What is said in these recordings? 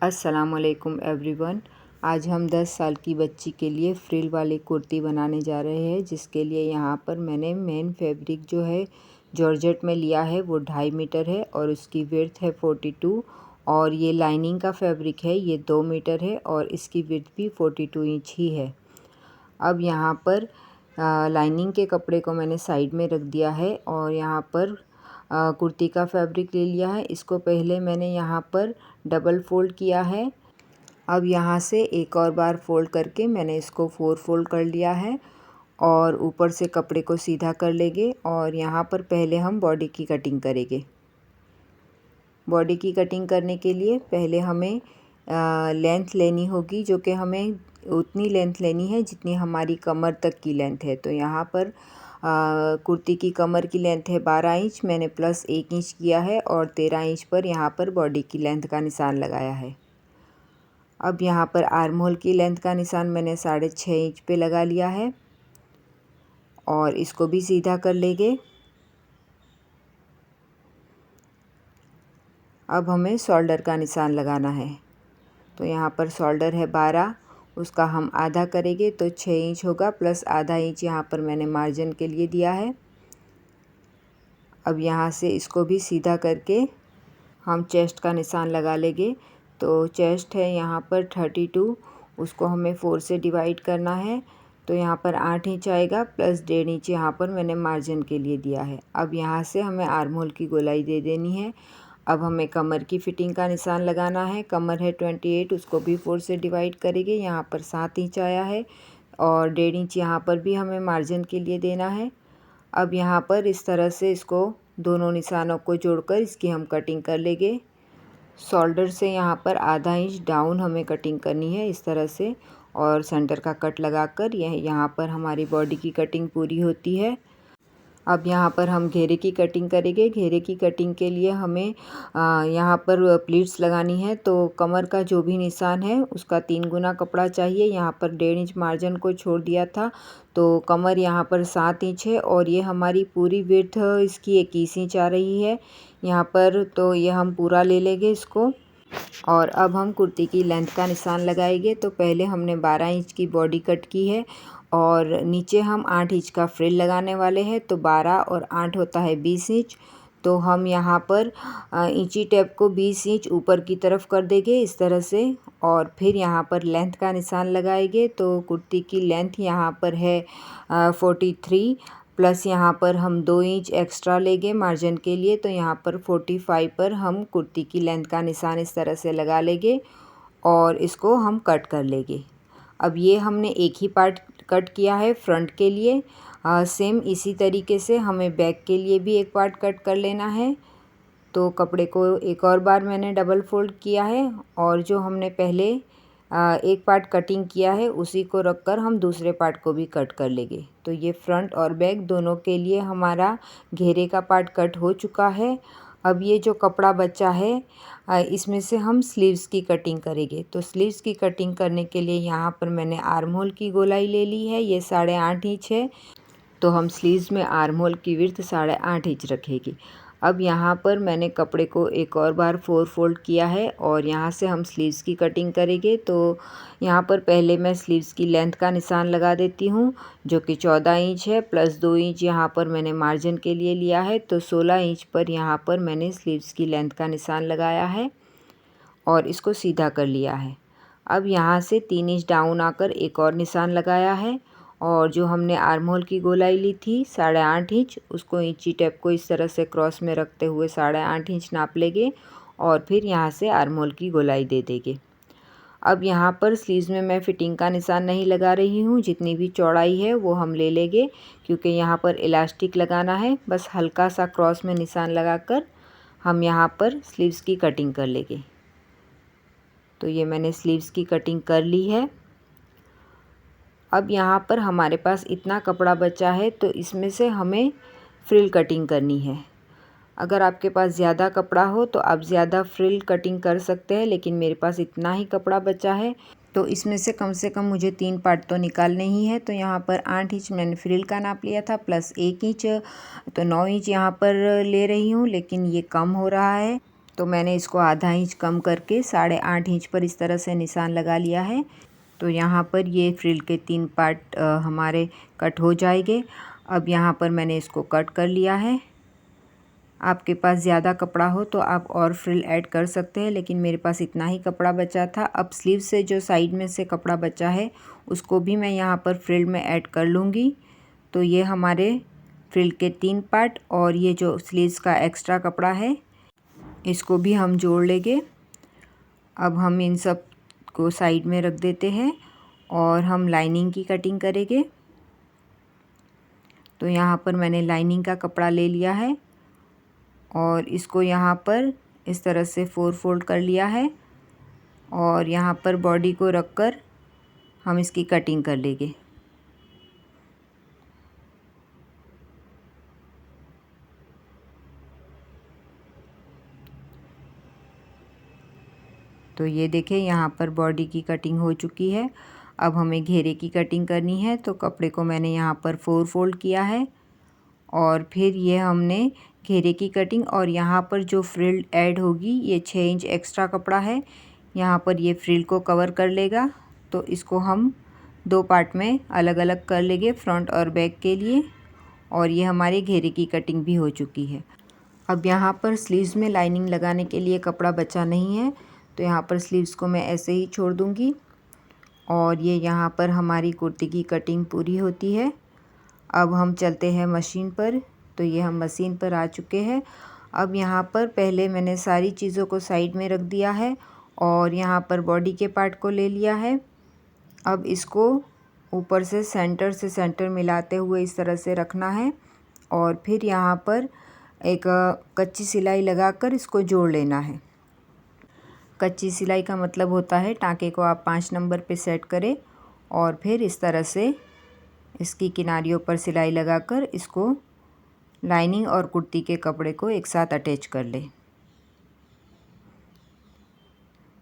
अस्सलामुअलैकुम एवरीवन। आज हम 10 साल की बच्ची के लिए फ्रिल वाली कुर्ती बनाने जा रहे हैं, जिसके लिए यहाँ पर मैंने मेन फैब्रिक जो है जॉर्जेट में लिया है वो 2.5 मीटर है और उसकी विड्थ है 42 और ये लाइनिंग का फैब्रिक है, ये 2 मीटर है और इसकी विड्थ भी 42 इंच ही है। अब यहाँ पर लाइनिंग के कपड़े को मैंने साइड में रख दिया है और यहाँ पर कुर्ती का फैब्रिक ले लिया है। इसको पहले मैंने यहाँ पर डबल फोल्ड किया है। अब यहाँ से एक और बार फोल्ड करके मैंने इसको 4 फोल्ड कर लिया है और ऊपर से कपड़े को सीधा कर लेंगे और यहाँ पर पहले हम बॉडी की कटिंग करेंगे। बॉडी की कटिंग करने के लिए पहले हमें लेंथ लेनी होगी, जो कि हमें उतनी लेंथ लेनी है जितनी हमारी कमर तक की लेंथ है। तो यहाँ पर कुर्ती की कमर की लेंथ है 12 इंच, मैंने प्लस 1 इंच किया है और 13 इंच पर यहाँ पर बॉडी की लेंथ का निशान लगाया है। अब यहाँ पर आर्म होल की लेंथ का निशान मैंने 6.5 इंच पे लगा लिया है और इसको भी सीधा कर लेंगे। अब हमें शोल्डर का निशान लगाना है। तो यहाँ पर शोल्डर है 12, उसका हम आधा करेंगे तो 6 इंच होगा, प्लस आधा इंच यहाँ पर मैंने मार्जिन के लिए दिया है। अब यहाँ से इसको भी सीधा करके हम चेस्ट का निशान लगा लेंगे। तो चेस्ट है यहाँ पर 32, उसको हमें 4 से डिवाइड करना है। तो यहाँ पर 8 इंच आएगा, प्लस 1.5 इंच यहाँ पर मैंने मार्जिन के लिए दिया है। अब यहाँ से हमें आर्म होल की गोलाई दे देनी है। अब हमें कमर की फिटिंग का निशान लगाना है। कमर है 28, उसको भी 4 से डिवाइड करेंगे। यहाँ पर 7 इंच आया है और 1.5 इंच यहाँ पर भी हमें मार्जिन के लिए देना है। अब यहाँ पर इस तरह से इसको दोनों निशानों को जोड़कर इसकी हम कटिंग कर लेंगे। शोल्डर से यहाँ पर आधा इंच डाउन हमें कटिंग करनी है इस तरह से, और सेंटर का कट लगाकर यहाँ पर हमारी बॉडी की कटिंग पूरी होती है। अब यहाँ पर हम घेरे की कटिंग करेंगे। घेरे की कटिंग के लिए हमें यहाँ पर प्लीट्स लगानी है। तो कमर का जो भी निशान है उसका 3 गुना कपड़ा चाहिए। यहाँ पर 1.5 इंच मार्जिन को छोड़ दिया था, तो कमर यहाँ पर 7 इंच है और ये हमारी पूरी विड्थ इसकी 21 इंच आ रही है यहाँ पर। तो ये हम पूरा ले लेंगे इसको। और अब हम कुर्ती की लेंथ का निशान लगाएंगे। तो पहले हमने 12 इंच की बॉडी कट की है और नीचे हम 8 इंच का फ्रिल लगाने वाले हैं। तो 12 और 8 होता है 20 इंच। तो हम यहाँ पर इंची टेप को 20 इंच ऊपर की तरफ कर देंगे इस तरह से और फिर यहाँ पर लेंथ का निशान लगाएंगे। तो कुर्ती की लेंथ यहाँ पर है 43, प्लस यहाँ पर हम 2 इंच एक्स्ट्रा लेंगे मार्जिन के लिए। तो यहाँ पर 45 पर हम कुर्ती की लेंथ का निशान इस तरह से लगा लेंगे और इसको हम कट कर लेंगे। अब ये हमने एक ही पार्ट कट किया है फ्रंट के लिए। सेम इसी तरीके से हमें बैक के लिए भी एक पार्ट कट कर लेना है। तो कपड़े को एक और बार मैंने डबल फोल्ड किया है और जो हमने पहले एक पार्ट कटिंग किया है उसी को रखकर हम दूसरे पार्ट को भी कट कर लेंगे। तो ये फ्रंट और बैक दोनों के लिए हमारा घेरे का पार्ट कट हो चुका है। अब ये जो कपड़ा बचा है इसमें से हम स्लीव्स की कटिंग करेंगे। तो स्लीव्स की कटिंग करने के लिए यहाँ पर मैंने आर्म होल की गोलाई ले ली है, ये 8.5 इंच है। तो हम स्लीव्स में आर्म होल की विड्थ 8.5 इंच रखेगी। अब यहाँ पर मैंने कपड़े को एक और बार 4 फोल्ड किया है और यहाँ से हम स्लीव्स की कटिंग करेंगे। तो यहाँ पर पहले मैं स्लीव्स की लेंथ का निशान लगा देती हूँ, जो कि 14 इंच है, प्लस 2 इंच यहाँ पर मैंने मार्जिन के लिए लिया है। तो 16 इंच पर यहाँ पर मैंने स्लीव्स की लेंथ का निशान लगाया है और इसको सीधा कर लिया है। अब यहाँ से 3 इंच डाउन आकर एक और निशान लगाया है और जो हमने आर्म होल की गोलाई ली थी 8.5 इंच, उसको इंची टेप को इस तरह से क्रॉस में रखते हुए 8.5 इंच नाप लेंगे और फिर यहाँ से आर्म होल की गोलाई दे देंगे। अब यहाँ पर स्लीव्स में मैं फिटिंग का निशान नहीं लगा रही हूँ, जितनी भी चौड़ाई है वो हम ले लेंगे क्योंकि यहाँ पर इलास्टिक लगाना है। बस हल्का सा क्रॉस में निशान लगाकर हम यहाँ पर स्लीव्स की कटिंग कर लेंगे। तो ये मैंने स्लीव्स की कटिंग कर ली है। अब यहाँ पर हमारे पास इतना कपड़ा बचा है तो इसमें से हमें फ्रिल कटिंग करनी है। अगर आपके पास ज़्यादा कपड़ा हो तो आप ज़्यादा फ्रिल कटिंग कर सकते हैं, लेकिन मेरे पास इतना ही कपड़ा बचा है तो इसमें से कम मुझे 3 पार्ट तो निकालने ही है। तो यहाँ पर 8 इंच मैंने फ्रिल का नाप लिया था, प्लस 1 इंच, तो 9 इंच यहाँ पर ले रही हूँ, लेकिन ये कम हो रहा है। तो मैंने इसको आधा इंच कम करके 8.5 इंच पर इस तरह से निशान लगा लिया है। तो यहाँ पर ये फ्रिल के 3 पार्ट हमारे कट हो जाएंगे। अब यहाँ पर मैंने इसको कट कर लिया है। आपके पास ज़्यादा कपड़ा हो तो आप और फ्रिल ऐड कर सकते हैं, लेकिन मेरे पास इतना ही कपड़ा बचा था। अब स्लीव से जो साइड में से कपड़ा बचा है उसको भी मैं यहाँ पर फ्रिल में ऐड कर लूँगी। तो ये हमारे फ्रिल के 3 पार्ट और ये जो स्लीव्स का एक्स्ट्रा कपड़ा है इसको भी हम जोड़ लेंगे। अब हम इन सब को साइड में रख देते हैं और हम लाइनिंग की कटिंग करेंगे। तो यहाँ पर मैंने लाइनिंग का कपड़ा ले लिया है और इसको यहाँ पर इस तरह से 4 फोल्ड कर लिया है और यहाँ पर बॉडी को रखकर हम इसकी कटिंग कर लेंगे। तो ये देखिए यहाँ पर बॉडी की कटिंग हो चुकी है। अब हमें घेरे की कटिंग करनी है। तो कपड़े को मैंने यहाँ पर 4 फोल्ड किया है और फिर ये हमने घेरे की कटिंग और यहाँ पर जो फ्रिल ऐड होगी ये 6 इंच एक्स्ट्रा कपड़ा है, यहाँ पर ये फ्रिल को कवर कर लेगा। तो इसको हम 2 पार्ट में अलग अलग कर लेंगे, फ्रंट और बैक के लिए। और ये हमारे घेरे की कटिंग भी हो चुकी है। अब यहाँ पर स्लीव्स में लाइनिंग लगाने के लिए कपड़ा बचा नहीं है, तो यहाँ पर स्लीव्स को मैं ऐसे ही छोड़ दूँगी। और ये यहाँ पर हमारी कुर्ती की कटिंग पूरी होती है। अब हम चलते हैं मशीन पर। तो ये हम मशीन पर आ चुके हैं। अब यहाँ पर पहले मैंने सारी चीज़ों को साइड में रख दिया है और यहाँ पर बॉडी के पार्ट को ले लिया है। अब इसको ऊपर से सेंटर मिलाते हुए इस तरह से रखना है और फिर यहाँ पर एक कच्ची सिलाई लगाकर इसको जोड़ लेना है। कच्ची सिलाई का मतलब होता है टाँके को आप 5 नंबर पे सेट करें और फिर इस तरह से इसकी किनारियों पर सिलाई लगाकर इसको लाइनिंग और कुर्ती के कपड़े को एक साथ अटैच कर ले।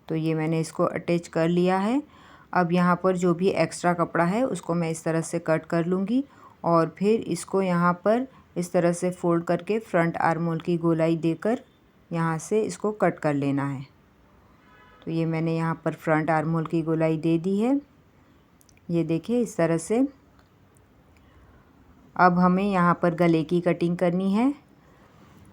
तो ये मैंने इसको अटैच कर लिया है। अब यहाँ पर जो भी एक्स्ट्रा कपड़ा है उसको मैं इस तरह से कट कर लूँगी और फिर इसको यहाँ पर इस तरह से फोल्ड करके फ्रंट आर्म होल की गोलाई देकर यहाँ से इसको कट कर लेना है। तो ये मैंने यहाँ पर फ्रंट आर्म होल की गोलाई दे दी है, ये देखिए इस तरह से। अब हमें यहाँ पर गले की कटिंग करनी है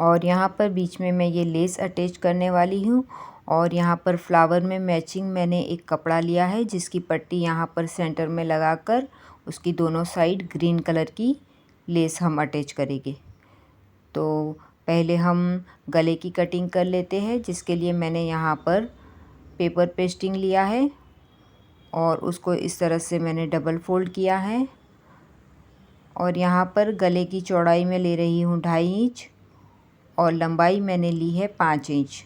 और यहाँ पर बीच में मैं ये लेस अटैच करने वाली हूँ। और यहाँ पर फ्लावर में मैचिंग मैंने एक कपड़ा लिया है जिसकी पट्टी यहाँ पर सेंटर में लगाकर उसकी दोनों साइड ग्रीन कलर की लेस हम अटैच करेंगे। तो पहले हम गले की कटिंग कर लेते हैं, जिसके लिए मैंने यहाँ पर पेपर पेस्टिंग लिया है और उसको इस तरह से मैंने डबल फोल्ड किया है। और यहाँ पर गले की चौड़ाई में ले रही हूँ 2.5 इंच और लंबाई मैंने ली है 5 इंच।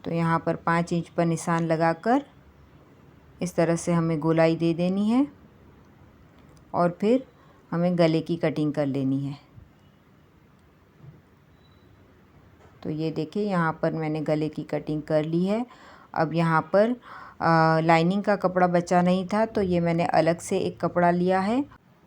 तो यहाँ पर 5 इंच पर निशान लगाकर इस तरह से हमें गोलाई दे देनी है और फिर हमें गले की कटिंग कर लेनी है। तो ये देखिए यहाँ पर मैंने गले की कटिंग कर ली है। अब यहाँ पर लाइनिंग का कपड़ा बचा नहीं था, तो ये मैंने अलग से एक कपड़ा लिया है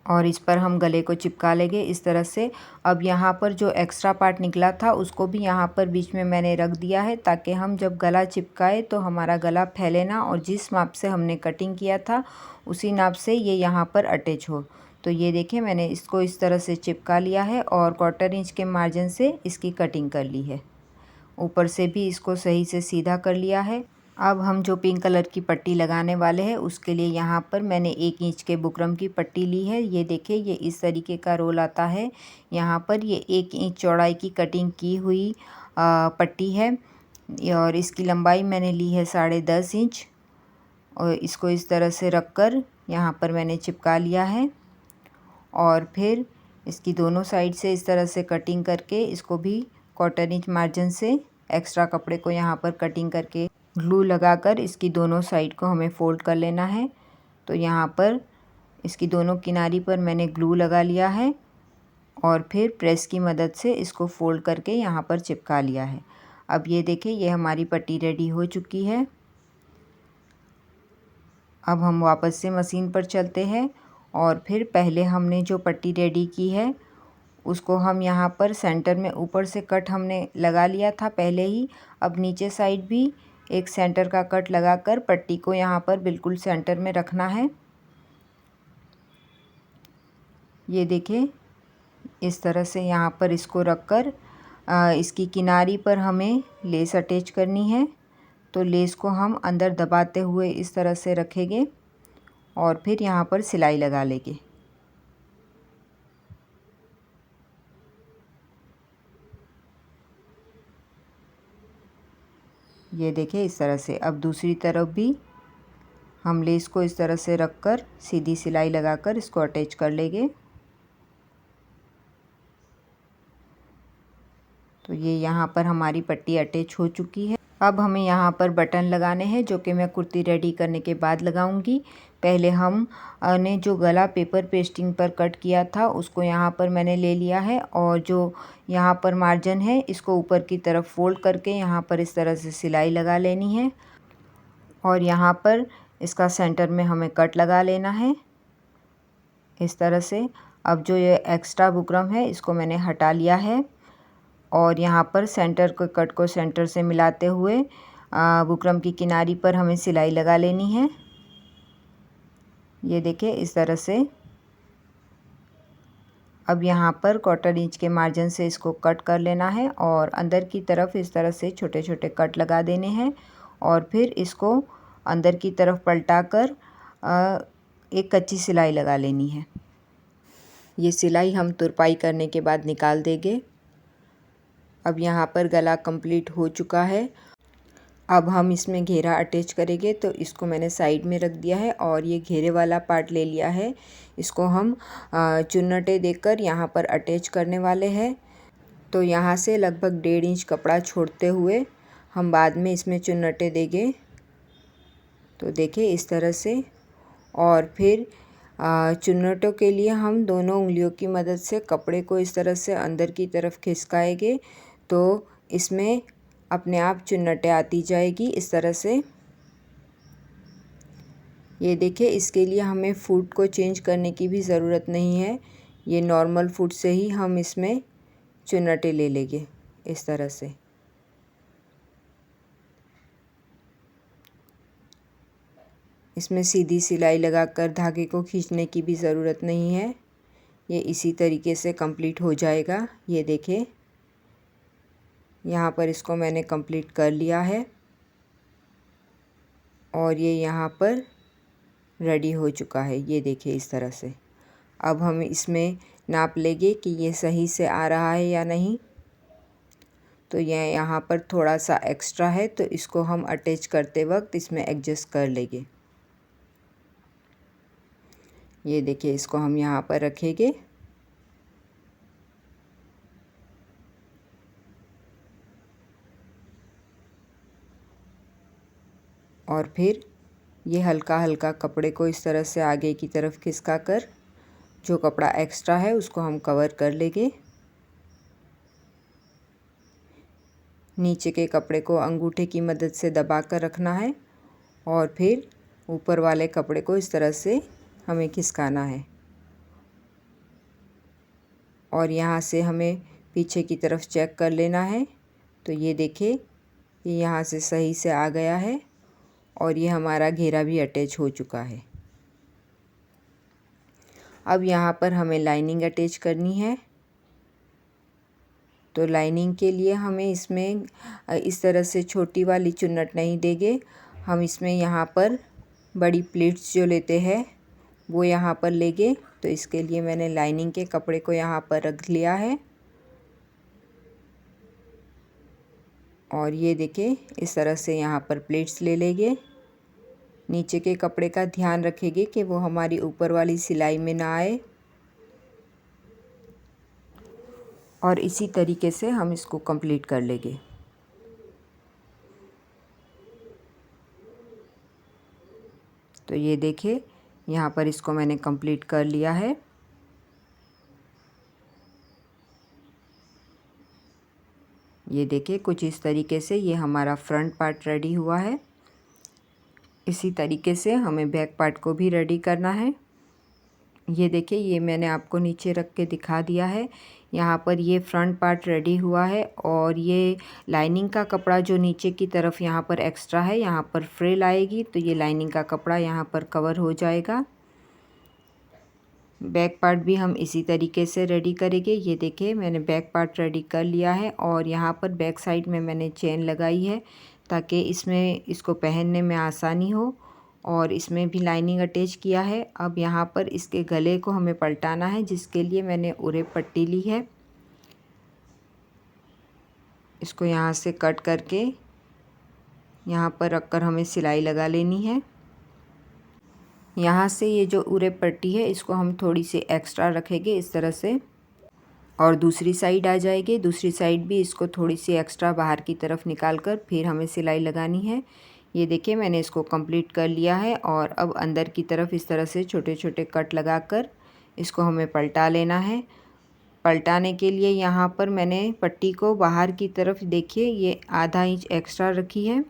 और इस पर हम गले को चिपका लेंगे इस तरह से। अब यहाँ पर जो एक्स्ट्रा पार्ट निकला था उसको भी यहाँ पर बीच में मैंने रख दिया है, ताकि हम जब गला चिपकाए तो हमारा गला फैले ना और जिस माप से हमने कटिंग किया था उसी नाप से ये यहाँ पर अटैच हो। तो ये देखिए मैंने इसको इस तरह से चिपका लिया है और 1/4 इंच के मार्जिन से इसकी कटिंग कर ली है। ऊपर से भी इसको सही से सीधा कर लिया है। अब हम जो पिंक कलर की पट्टी लगाने वाले हैं उसके लिए यहाँ पर मैंने 1 इंच के बुकरम की पट्टी ली है। ये देखिए ये इस तरीके का रोल आता है। यहाँ पर ये 1 इंच चौड़ाई की कटिंग की हुई पट्टी है और इसकी लंबाई मैंने ली है 10.5 इंच और इसको इस तरह से रखकर यहाँ पर मैंने चिपका लिया है और फिर इसकी दोनों साइड से इस तरह से कटिंग करके इसको भी 1/4 इंच मार्जिन से एक्स्ट्रा कपड़े को यहाँ पर कटिंग करके ग्लू लगाकर इसकी दोनों साइड को हमें फ़ोल्ड कर लेना है। तो यहाँ पर इसकी दोनों किनारी पर मैंने ग्लू लगा लिया है और फिर प्रेस की मदद से इसको फ़ोल्ड करके यहाँ पर चिपका लिया है। अब ये देखिए ये हमारी पट्टी रेडी हो चुकी है। अब हम वापस से मशीन पर चलते हैं और फिर पहले हमने जो पट्टी रेडी की है उसको हम यहाँ पर सेंटर में ऊपर से कट हमने लगा लिया था पहले ही। अब नीचे साइड भी एक सेंटर का कट लगाकर पट्टी को यहाँ पर बिल्कुल सेंटर में रखना है। ये देखिए, इस तरह से यहाँ पर इसको रखकर इसकी किनारी पर हमें लेस अटैच करनी है। तो लेस को हम अंदर दबाते हुए इस तरह से रखेंगे और फिर यहाँ पर सिलाई लगा लेंगे। ये देखिए इस तरह से। अब दूसरी तरफ भी हम लेस को इस तरह से रखकर सीधी सिलाई लगाकर इसको अटैच कर लेंगे। तो ये यहाँ पर हमारी पट्टी अटैच हो चुकी है। अब हमें यहाँ पर बटन लगाने हैं, जो कि मैं कुर्ती रेडी करने के बाद लगाऊंगी। पहले हम ने जो गला पेपर पेस्टिंग पर कट किया था उसको यहाँ पर मैंने ले लिया है, और जो यहाँ पर मार्जिन है इसको ऊपर की तरफ फोल्ड करके यहाँ पर इस तरह से सिलाई लगा लेनी है, और यहाँ पर इसका सेंटर में हमें कट लगा लेना है इस तरह से। अब जो ये एक्स्ट्रा बुकरम है इसको मैंने हटा लिया है, और यहाँ पर सेंटर को कट को सेंटर से मिलाते हुए बुकरम की किनारी पर हमें सिलाई लगा लेनी है। ये देखिए इस तरह से। अब यहाँ पर 1/4 इंच के मार्जिन से इसको कट कर लेना है, और अंदर की तरफ इस तरह से छोटे छोटे कट लगा देने हैं, और फिर इसको अंदर की तरफ पलटा कर एक कच्ची सिलाई लगा लेनी है। ये सिलाई हम तुरपाई करने के बाद निकाल देंगे। अब यहाँ पर गला कंप्लीट हो चुका है। अब हम इसमें घेरा अटैच करेंगे, तो इसको मैंने साइड में रख दिया है, और ये घेरे वाला पार्ट ले लिया है। इसको हम चुन्नटे देकर यहाँ पर अटैच करने वाले हैं। तो यहाँ से लगभग 1.5 इंच कपड़ा छोड़ते हुए हम बाद में इसमें चुन्नटे देंगे। तो देखिए इस तरह से। और फिर चुन्नटों के लिए हम दोनों उंगलियों की मदद से कपड़े को इस तरह से अंदर की तरफ खिसकाएंगे, तो इसमें अपने आप चुन्नटें आती जाएगी इस तरह से। ये देखिए, इसके लिए हमें फुट को चेंज करने की भी ज़रूरत नहीं है। ये नॉर्मल फुट से ही हम इसमें चुन्नटें ले लेंगे इस तरह से। इसमें सीधी सिलाई लगाकर धागे को खींचने की भी ज़रूरत नहीं है। ये इसी तरीके से कंप्लीट हो जाएगा। ये देखिए, यहाँ पर इसको मैंने कंप्लीट कर लिया है, और ये यहाँ पर रेडी हो चुका है। ये देखिए इस तरह से। अब हम इसमें नाप लेंगे कि ये सही से आ रहा है या नहीं। तो ये यहाँ पर थोड़ा सा एक्स्ट्रा है, तो इसको हम अटैच करते वक्त इसमें एडजस्ट कर लेंगे। ये देखिए, इसको हम यहाँ पर रखेंगे। और फिर ये हल्का हल्का कपड़े को इस तरह से आगे की तरफ खिसका कर जो कपड़ा एक्स्ट्रा है उसको हम कवर कर लेंगे। नीचे के कपड़े को अंगूठे की मदद से दबा कर रखना है, और फिर ऊपर वाले कपड़े को इस तरह से हमें खिसकाना है, और यहाँ से हमें पीछे की तरफ चेक कर लेना है। तो ये देखिए, ये यहाँ से सही से आ गया है, और ये हमारा घेरा भी अटैच हो चुका है। अब यहाँ पर हमें लाइनिंग अटैच करनी है। तो लाइनिंग के लिए हमें इसमें इस तरह से छोटी वाली चुन्नट नहीं देंगे। हम इसमें यहाँ पर बड़ी प्लेट्स जो लेते हैं वो यहाँ पर लेंगे। तो इसके लिए मैंने लाइनिंग के कपड़े को यहाँ पर रख लिया है, और ये देखिए इस तरह से यहाँ पर प्लेट्स ले लेंगे। नीचे के कपड़े का ध्यान रखेंगे कि वो हमारी ऊपर वाली सिलाई में ना आए, और इसी तरीके से हम इसको कंप्लीट कर लेंगे। तो ये देखिए, यहाँ पर इसको मैंने कंप्लीट कर लिया है। ये देखिए, कुछ इस तरीके से ये हमारा फ्रंट पार्ट रेडी हुआ है। इसी तरीके से हमें बैक पार्ट को भी रेडी करना है। ये देखिए, ये मैंने आपको नीचे रख के दिखा दिया है। यहाँ पर ये फ्रंट पार्ट रेडी हुआ है और ये लाइनिंग का कपड़ा जो नीचे की तरफ यहाँ पर एक्स्ट्रा है, यहाँ पर फ्रिल आएगी तो ये लाइनिंग का कपड़ा यहाँ पर कवर हो जाएगा। बैक पार्ट भी हम इसी तरीके से रेडी करेंगे। ये देखिए मैंने बैक पार्ट रेडी कर लिया है और यहाँ पर बैक साइड में मैंने चेन लगाई है ताकि इसको पहनने में आसानी हो, और इसमें भी लाइनिंग अटैच किया है। अब यहाँ पर इसके गले को हमें पलटाना है, जिसके लिए मैंने उरे पट्टी ली है। इसको यहाँ से कट करके यहाँ पर रखकर हमें सिलाई लगा लेनी है। यहाँ से ये जो उरे पट्टी है इसको हम थोड़ी सी एक्स्ट्रा रखेंगे इस तरह से, और दूसरी साइड आ जाएगी। दूसरी साइड भी इसको थोड़ी सी एक्स्ट्रा बाहर की तरफ निकाल कर फिर हमें सिलाई लगानी है। ये देखिए मैंने इसको कंप्लीट कर लिया है और अब अंदर की तरफ इस तरह से छोटे छोटे कट लगाकर इसको हमें पलटा लेना है। पलटाने के लिए यहाँ पर मैंने पट्टी को बाहर की तरफ देखिए ये आधा इंच एक्स्ट्रा रखी है।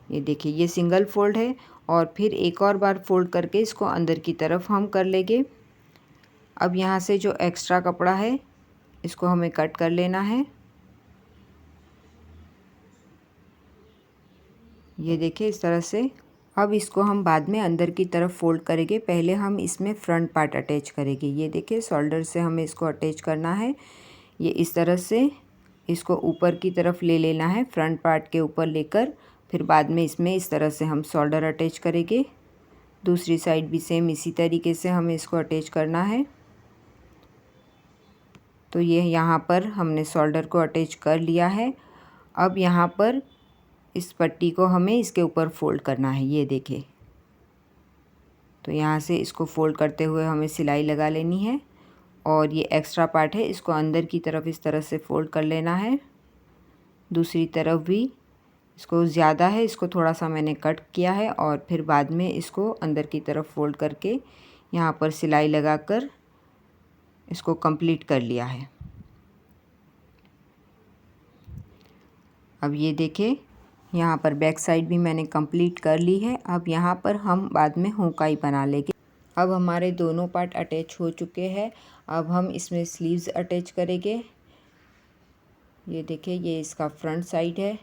ये देखिए ये सिंगल फोल्ड है और फिर एक और बार फोल्ड करके इसको अंदर की तरफ हम कर लेंगे। अब यहाँ से जो एक्स्ट्रा कपड़ा है इसको हमें कट कर लेना है। ये देखिए इस तरह से। अब इसको हम बाद में अंदर की तरफ फोल्ड करेंगे, पहले हम इसमें फ्रंट पार्ट अटैच करेंगे। ये देखिए शोल्डर से हमें इसको अटैच करना है। ये इस तरह से इसको ऊपर की तरफ ले लेना है, फ्रंट पार्ट के ऊपर लेकर फिर बाद में इसमें इस तरह से हम शोल्डर अटैच करेंगे। दूसरी साइड भी सेम इसी तरीके से हमें इसको अटैच करना है। तो ये यहाँ पर हमने शोल्डर को अटैच कर लिया है। अब यहाँ पर इस पट्टी को हमें इसके ऊपर फोल्ड करना है। ये देखिए, तो यहाँ से इसको फोल्ड करते हुए हमें सिलाई लगा लेनी है और ये एक्स्ट्रा पार्ट है इसको अंदर की तरफ इस तरह से फोल्ड कर लेना है। दूसरी तरफ भी इसको ज़्यादा है, इसको थोड़ा सा मैंने कट किया है और फिर बाद में इसको अंदर की तरफ फोल्ड करके यहाँ पर सिलाई लगाकर इसको कंप्लीट कर लिया है। अब ये देखिए यहाँ पर बैक साइड भी मैंने कंप्लीट कर ली है। अब यहाँ पर हम बाद में हुकाई बना लेंगे। अब हमारे दोनों पार्ट अटैच हो चुके हैं। अब हम इसमें स्लीव्स अटैच करेंगे। ये देखिए ये इसका फ्रंट साइड है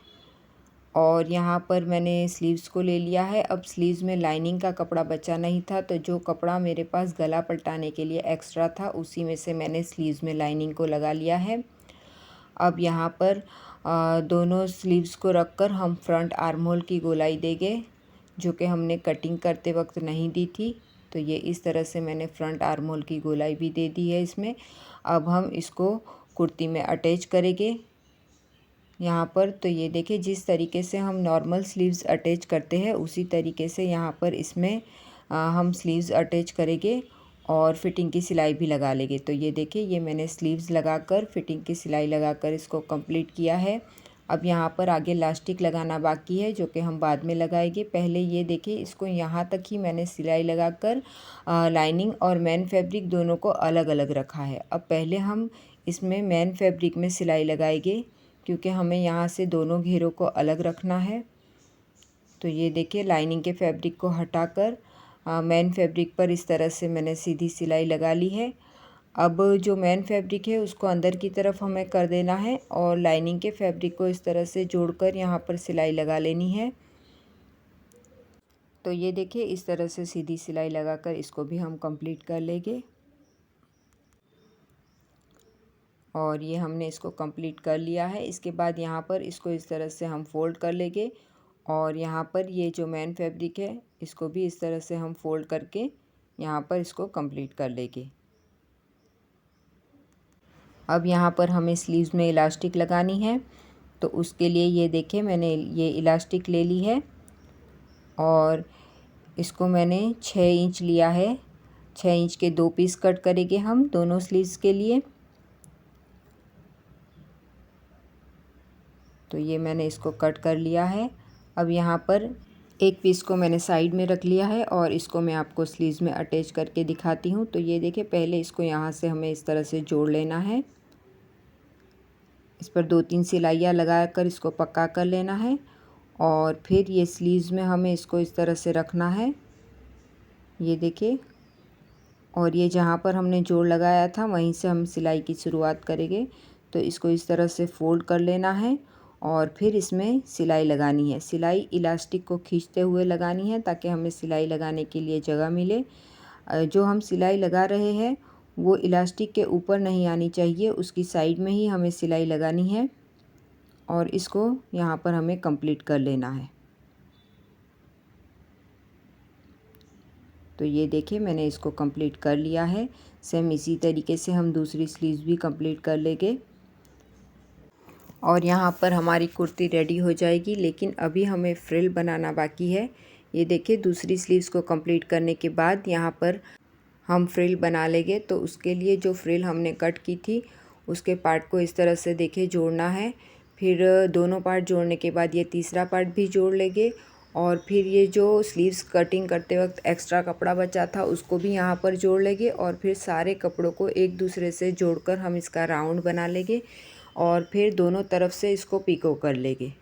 और यहाँ पर मैंने स्लीव्स को ले लिया है। अब स्लीव्स में लाइनिंग का कपड़ा बचा नहीं था, तो जो कपड़ा मेरे पास गला पलटाने के लिए एक्स्ट्रा था उसी में से मैंने स्लीव्स में लाइनिंग को लगा लिया है। अब यहाँ पर दोनों स्लीव्स को रखकर हम फ्रंट आर्म होल की गोलाई देंगे, जो कि हमने कटिंग करते वक्त नहीं दी थी। तो ये इस तरह से मैंने फ्रंट आर्म होल की गोलाई भी दे दी है इसमें। अब हम इसको कुर्ती में अटैच करेंगे यहाँ पर। तो ये देखिए जिस तरीके से हम नॉर्मल स्लीव्स अटैच करते हैं उसी तरीके से यहाँ पर इसमें हम स्लीव्स अटैच करेंगे और फिटिंग की सिलाई भी लगा लेंगे। तो ये देखिए ये मैंने स्लीव्स लगाकर फिटिंग की सिलाई लगाकर इसको कंप्लीट किया है। अब यहाँ पर आगे इलास्टिक लगाना बाकी है, जो कि हम बाद में लगाएंगे। पहले ये देखिए इसको यहाँ तक ही मैंने सिलाई लगाकर लाइनिंग और मेन फैब्रिक दोनों को अलग अलग रखा है। अब पहले हम इसमें मेन फैब्रिक में सिलाई लगाएंगे, क्योंकि हमें यहाँ से दोनों घेरों को अलग रखना है। तो ये देखिए लाइनिंग के फैब्रिक को हटाकर मेन फैब्रिक पर इस तरह से मैंने सीधी सिलाई लगा ली है। अब जो मेन फैब्रिक है उसको अंदर की तरफ हमें कर देना है और लाइनिंग के फैब्रिक को इस तरह से जोड़कर यहाँ पर सिलाई लगा लेनी है। तो ये देखिए इस तरह से सीधी सिलाई लगाकर इसको भी हम कंप्लीट कर लेंगे। और ये हमने इसको कंप्लीट कर लिया है। इसके बाद यहाँ पर इसको इस तरह से हम फोल्ड कर लेंगे और यहाँ पर ये जो मेन फैब्रिक है इसको भी इस तरह से हम फोल्ड करके यहाँ पर इसको कंप्लीट कर लेंगे। अब यहाँ पर हमें स्लीव्स में इलास्टिक लगानी है, तो उसके लिए ये देखिए मैंने ये इलास्टिक ले ली है और इसको मैंने 6 इंच लिया है। 6 इंच के 2 पीस कट करेंगे हम दोनों स्लीव्स के लिए। तो ये मैंने इसको कट कर लिया है। अब यहाँ पर एक पीस को मैंने साइड में रख लिया है और इसको मैं आपको स्लीव्स में अटैच करके दिखाती हूँ। तो ये देखिए पहले इसको यहाँ से हमें इस तरह से जोड़ लेना है। इस पर 2-3 सिलाइयाँ लगाकर इसको पक्का कर लेना है और फिर ये स्लीव्स में हमें इसको इस तरह से रखना है। ये देखिए और ये जहाँ पर हमने जोड़ लगाया था वहीं से हम सिलाई की शुरुआत करेंगे। तो इसको इस तरह से फोल्ड कर लेना है और फिर इसमें सिलाई लगानी है। सिलाई इलास्टिक को खींचते हुए लगानी है ताकि हमें सिलाई लगाने के लिए जगह मिले। जो हम सिलाई लगा रहे हैं वो इलास्टिक के ऊपर नहीं आनी चाहिए, उसकी साइड में ही हमें सिलाई लगानी है और इसको यहाँ पर हमें कंप्लीट कर लेना है। तो ये देखिए मैंने इसको कंप्लीट कर लिया है। सेम इसी तरीके से हम दूसरी स्लीव्स भी कंप्लीट कर लेंगे और यहाँ पर हमारी कुर्ती रेडी हो जाएगी। लेकिन अभी हमें फ्रिल बनाना बाकी है। ये देखिए दूसरी स्लीव्स को कंप्लीट करने के बाद यहाँ पर हम फ्रिल बना लेंगे। तो उसके लिए जो फ्रिल हमने कट की थी उसके पार्ट को इस तरह से देखिए जोड़ना है। फिर दोनों पार्ट जोड़ने के बाद ये तीसरा पार्ट भी जोड़ लेंगे और फिर ये जो स्लीव्स कटिंग करते वक्त एक्स्ट्रा कपड़ा बचा था उसको भी यहाँ पर जोड़ लेंगे और फिर सारे कपड़ों को एक दूसरे से जोड़कर हम इसका राउंड बना लेंगे और फिर दोनों तरफ से इसको पिको कर लेंगे।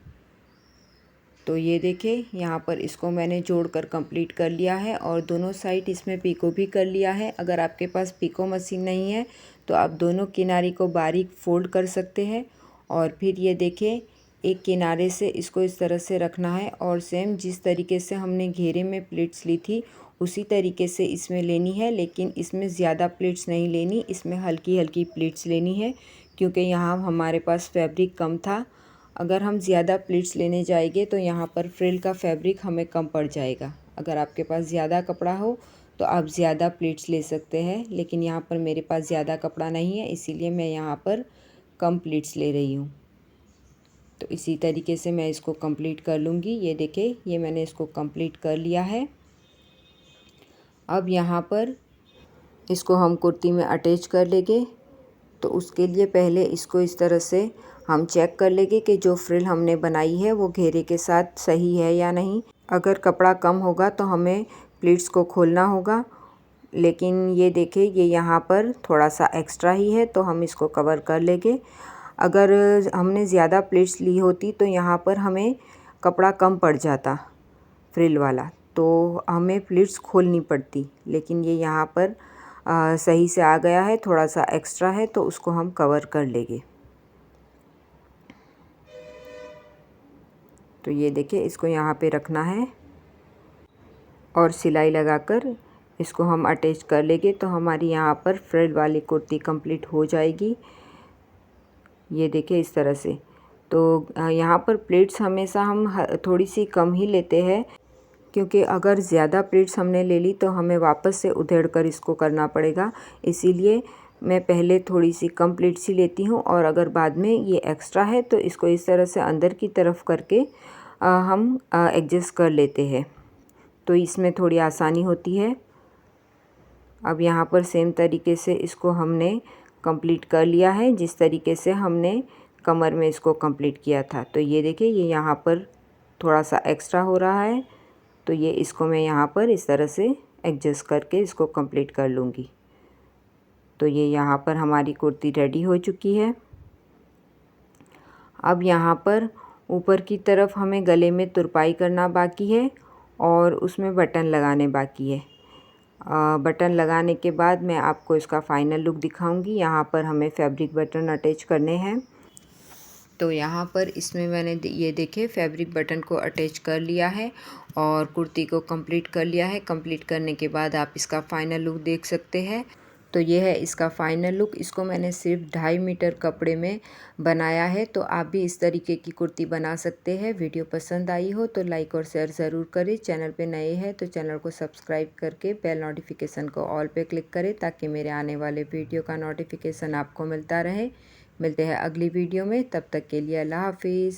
तो ये देखिए यहाँ पर इसको मैंने जोड़कर कंप्लीट कर लिया है और दोनों साइड इसमें पिको भी कर लिया है। अगर आपके पास पिको मशीन नहीं है तो आप दोनों किनारे को बारीक फोल्ड कर सकते हैं और फिर ये देखिए एक किनारे से इसको इस तरह से रखना है और सेम जिस तरीके से हमने घेरे में प्लीट्स ली थी उसी तरीके से इसमें लेनी है। लेकिन इसमें ज़्यादा प्लीट्स नहीं लेनी, इसमें हल्की हल्की प्लीट्स लेनी है क्योंकि यहाँ हमारे पास फैब्रिक कम था। अगर हम ज़्यादा प्लीट्स लेने जाएंगे तो यहाँ पर फ्रिल का फैब्रिक हमें कम पड़ जाएगा। अगर आपके पास ज़्यादा कपड़ा हो तो आप ज़्यादा प्लीट्स ले सकते हैं, लेकिन यहाँ पर मेरे पास ज़्यादा कपड़ा नहीं है इसीलिए मैं यहाँ पर कम प्लीट्स ले रही हूँ। तो इसी तरीके से मैं इसको कंप्लीट कर लूँगी। ये देखिए ये मैंने इसको कंप्लीट कर लिया है। अब यहाँ पर इसको हम कुर्ती में अटैच कर लेंगे। तो उसके लिए पहले इसको इस तरह से हम चेक कर लेंगे कि जो फ्रिल हमने बनाई है वो घेरे के साथ सही है या नहीं। अगर कपड़ा कम होगा तो हमें प्लीट्स को खोलना होगा, लेकिन ये देखिए ये यहाँ पर थोड़ा सा एक्स्ट्रा ही है तो हम इसको कवर कर लेंगे। अगर हमने ज़्यादा प्लीट्स ली होती तो यहाँ पर हमें कपड़ा कम पड़ जाता फ्रिल वाला, तो हमें प्लीट्स खोलनी पड़ती। लेकिन ये यहाँ पर सही से आ गया है, थोड़ा सा एक्स्ट्रा है तो उसको हम कवर कर लेंगे। तो ये देखिए इसको यहाँ पे रखना है और सिलाई लगाकर इसको हम अटैच कर लेंगे तो हमारी यहाँ पर फ्रिल वाली कुर्ती कंप्लीट हो जाएगी। ये देखिए इस तरह से। तो यहाँ पर प्लेट्स हमेशा हम थोड़ी सी कम ही लेते हैं क्योंकि अगर ज़्यादा प्लेट्स हमने ले ली तो हमें वापस से उधेड़ कर इसको करना पड़ेगा। इसीलिए मैं पहले थोड़ी सी कम प्लेट्स ही लेती हूँ और अगर बाद में ये एक्स्ट्रा है तो इसको इस तरह से अंदर की तरफ करके हम एडजस्ट कर लेते हैं, तो इसमें थोड़ी आसानी होती है। अब यहाँ पर सेम तरीके से इसको हमने कंप्लीट कर लिया है जिस तरीके से हमने कमर में इसको कंप्लीट किया था। तो ये देखिए ये यहाँ पर थोड़ा सा एक्स्ट्रा हो रहा है तो ये इसको मैं यहाँ पर इस तरह से एडजस्ट करके इसको कंप्लीट कर लूँगी। तो ये यहाँ पर हमारी कुर्ती रेडी हो चुकी है। अब यहाँ पर ऊपर की तरफ हमें गले में तुरपाई करना बाकी है और उसमें बटन लगाने बाकी है। बटन लगाने के बाद मैं आपको इसका फ़ाइनल लुक दिखाऊंगी। यहाँ पर हमें फैब्रिक बटन अटैच करने हैं। तो यहाँ पर इसमें मैंने ये देखे फैब्रिक बटन को अटैच कर लिया है और कुर्ती को कंप्लीट कर लिया है। कंप्लीट करने के बाद आप इसका फ़ाइनल लुक देख सकते हैं। तो ये है इसका फ़ाइनल लुक। इसको मैंने सिर्फ 2.5 मीटर कपड़े में बनाया है, तो आप भी इस तरीके की कुर्ती बना सकते हैं। वीडियो पसंद आई हो तो लाइक और शेयर ज़रूर करें। चैनल पे नए हैं तो चैनल को सब्सक्राइब करके बेल नोटिफिकेशन को ऑल पे क्लिक करें ताकि मेरे आने वाले वीडियो का नोटिफिकेशन आपको मिलता रहे। मिलते हैं अगली वीडियो में, तब तक के लिए अल्लाह हाफिज़।